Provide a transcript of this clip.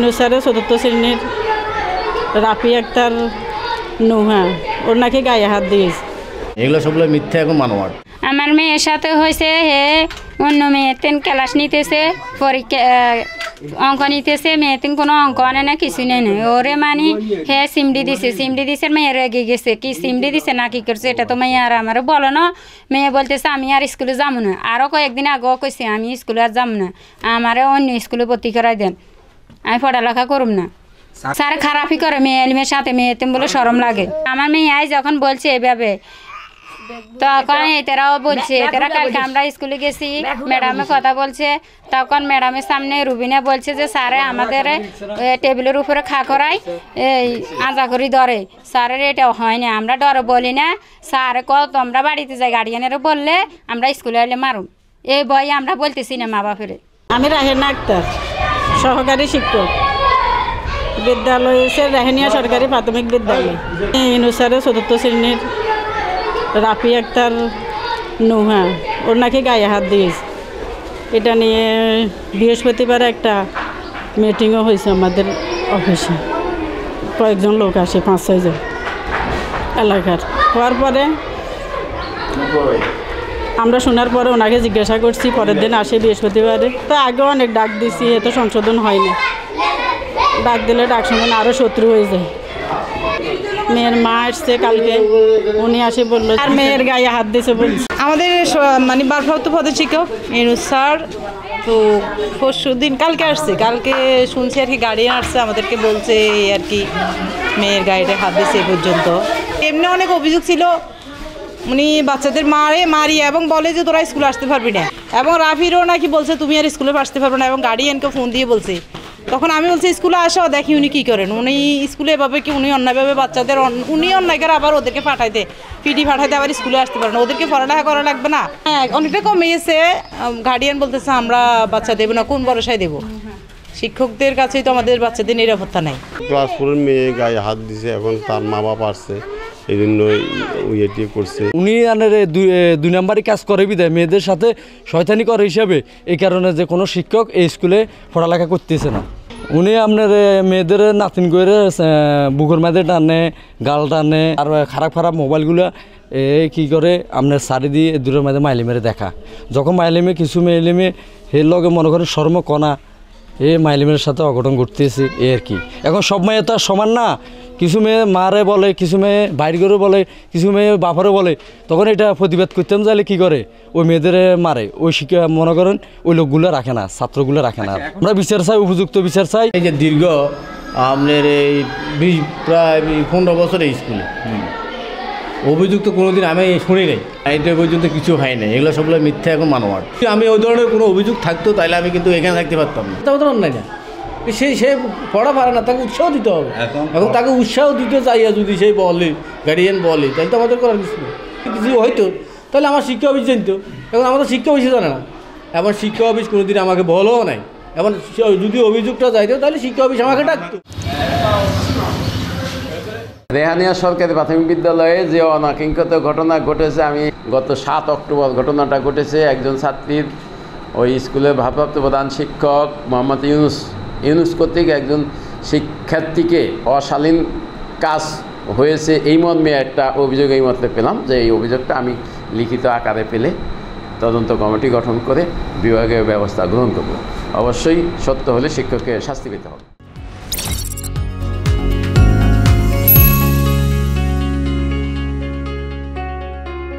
ইনুসারের ৪র্থ শ্রেণীর রাফি আক্তার নুহা, ওর নাকি গায়ে হাত দিয়েছে। এগুলো সবগুলো মিথ্যা এবং মানবাট। আমার মেয়ের সাথে হয়েছে, হে অন্য মেয়েতেন ক্লাস নিতেছে, পরীক্ষা অঙ্ক নিতেছে, মেয়েতেন কোনো অঙ্ক আনে না, কিছু নেই না। ওরে মানে হে সিমডি দিছে মেয়ে রেগে গেছে, কি সিমডি দিছে না কি করছে এটা তো মেয়ে আর আমারও বলো না। মেয়ে বলতেছে আমি আর স্কুলে যাবো না। আরও কয়েকদিন আগেও কইছে আমি স্কুলে আর যাবো না, আমারে অন্য স্কুলে ভর্তি করাই দেন, আমি পড়ালেখা করুম না। স্যার খারাপই করে মেয়ের সাথে, মেয়েতে বলে শরম লাগে। আমার মেয়ে আই যখন বলছে এভাবে, তখন এটারাও বলছে, এটারা কালকে আমরা স্কুলে গেছি, ম্যাডামে কথা বলছে, তখন ম্যাডামের সামনে রুবিনা বলছে যে স্যারে আমাদের টেবিলের উপরে খা করাই এই আজা করি ধরে, স্যারের এটাও হয় না, আমরা ডরে বলি না, স্যারে তোমরা বাড়িতে যাই গার্ডিয়ানেরও বললে আমরা স্কুলে এলে মারুম, এই ভয়ে আমরা বলতেছি না মা বাপের। আমি রাহেনা আক্তার, সহকারী শিক্ষক, বিদ্যালয় রাহেনিয়া সরকারি প্রাথমিক বিদ্যালয়। ইনুসারের ৪র্থ শ্রেণীর রাফি আক্তার নুহা, ওর নাকি গায়ে হাত দিয়েছে। এটা নিয়ে বৃহস্পতিবার একটা মিটিংও হয়েছে আমাদের অফিসে, কয়েকজন লোক আসে, ৫-৬ জন এলাকার। হওয়ার পরে আমরা শোনার পরে ওনাকে জিজ্ঞাসা করছি, পরের দিন আসে বৃহস্পতিবারে। তো আগেও অনেক ডাক দিছি, এত সংশোধন হয় না, ডাক দিলে ডাক শুনে আরও শত্রু হয়ে যায়। মেয়ের মা আসছে কালকে, উনি আসে বললো আর মেয়ের গায়ে হাত দিয়েছে বলছে। আমাদের মানে ভারপ্রাপ্ত পদশিক্ষক ইনুস স্যার তো পরশু দিন কালকে আসছে, কালকে শুনছি আর কি গার্ডিয়ান আসছে, আমাদেরকে বলছে আর কি মেয়ের গায়ে হাত দিয়েছে এ পর্যন্ত। এমনি অনেক অভিযোগ ছিল, উনি বাচ্চাদের মারি এবং বলে যে তোরা স্কুলে আসতে পারবি না, এবং রাফিরও নাকি বলছে তুমি আর স্কুলে আসতে পারবে না, এবং গার্ডিয়ানকে ফোন দিয়ে বলছে। তখন আমি বলছি স্কুলে আসো, দেখি উনি কী করেন। উনি স্কুলে এভাবে কি উনি অন্যায়ভাবে বাচ্চাদের উনি অন্যায় করে আবার ওদেরকে পাঠাইতে পাঠাইতে আবার স্কুলে আসতে পারে না, ওদেরকে পড়ালেখা করা লাগবে না। হ্যাঁ, অনেকটা কমে গেছে। গার্ডিয়ান বলতেছে আমরা বাচ্চা দেবো না, কোন ভরসায় দেবো? শিক্ষকদের কাছেই তো আমাদের বাচ্চাদের নিরাপত্তা নাই। ক্লাস 4 মেয়ে গায়ে হাত দিছে, এখন তার মা বাবা আসছে, এই জন্য ইয়েটি করছে। উনি দুই নাম্বারই কাজ করে বিদায় মেয়েদের সাথে শয়তানি করে হিসাবে, এই কারণে যে কোনো শিক্ষক এই স্কুলে পড়ালেখা করতেছে না। উনি আপনার মেয়েদের নাতিন করে বুকুর মাঝে টানে, গাল টানে, আর খারাপ খারাপ মোবাইলগুলো কী করে আপনার সারি দিয়ে দূরের মাঝে মাইলে মেরে দেখা। যখন মাইলেমে কিছু মেয়েলেমে এর লগে মনে করেন শর্মকণা এই মাইলিমের সাথে অঘটন ঘটতেছে, এ আর কি। এখন সব মেয়ে তো আর সমান না, কিছু মেয়ে মারে বলে, কিছু মেয়ে বাইর করে বলে, কিছু মেয়ে বাপারে বলে। তখন এটা প্রতিবাদ করতাম যাইলে কী করে ওই মেয়েদের মারে, ওই শিক্ষা মনে করেন ওই লোকগুলো রাখে না, ছাত্রগুলো রাখে না। আমরা বিচার চাই, উপযুক্ত বিচার চাই। এই যে দীর্ঘ আপনার এই প্রায় 15 বছর এই স্কুলে অভিযুক্ত কোনোদিন আমি শুনি নাই, এটা পর্যন্ত কিছু হয় নাই। এগুলো সবগুলো মিথ্যা এবং মানবাট। আমি ওই ধরনের কোনো অভিযোগ থাকতো তাহলে আমি কিন্তু এখানে থাকতে পারতাম না। তা তো অন্যায় না, সে পড়া পারে না, তাকে উৎসাহ দিতে হবে। এখন তাকে উৎসাহ দিতে চাইয়া যদি সেই বলে, গার্ডিয়ান বলে, তাহলে তো আমাদের করার কিছু কিছু হয়তো, তাহলে আমার শিক্ষা অফিস জানতো। এখন আমাদের শিক্ষা অফিসে জানে না, এমন শিক্ষা অফিস কোনোদিন আমাকে বলেও নাই। এমন যদি অভিযোগটা যাইতো তাহলে শিক্ষা অফিস আমাকে ডাকতো। রেহানিয়া সরকারি প্রাথমিক বিদ্যালয়ে যে অনাকাঙ্ক্ষিত ঘটনা ঘটেছে, আমি গত 7 অক্টোবর ঘটনাটা ঘটেছে। একজন ছাত্রীর ওই স্কুলের ভারপ্রাপ্ত প্রধান শিক্ষক মোহাম্মদ ইউনুস কর্তৃক একজন শিক্ষার্থীকে অশালীন কাজ হয়েছে, এই মর্মে একটা অভিযোগ এই মতে পেলাম, যে এই অভিযোগটা আমি লিখিত আকারে পেলে তদন্ত কমিটি গঠন করে বিভাগীয় ব্যবস্থা গ্রহণ করব। অবশ্যই সত্য হলে শিক্ষককে শাস্তি পেতে হবে।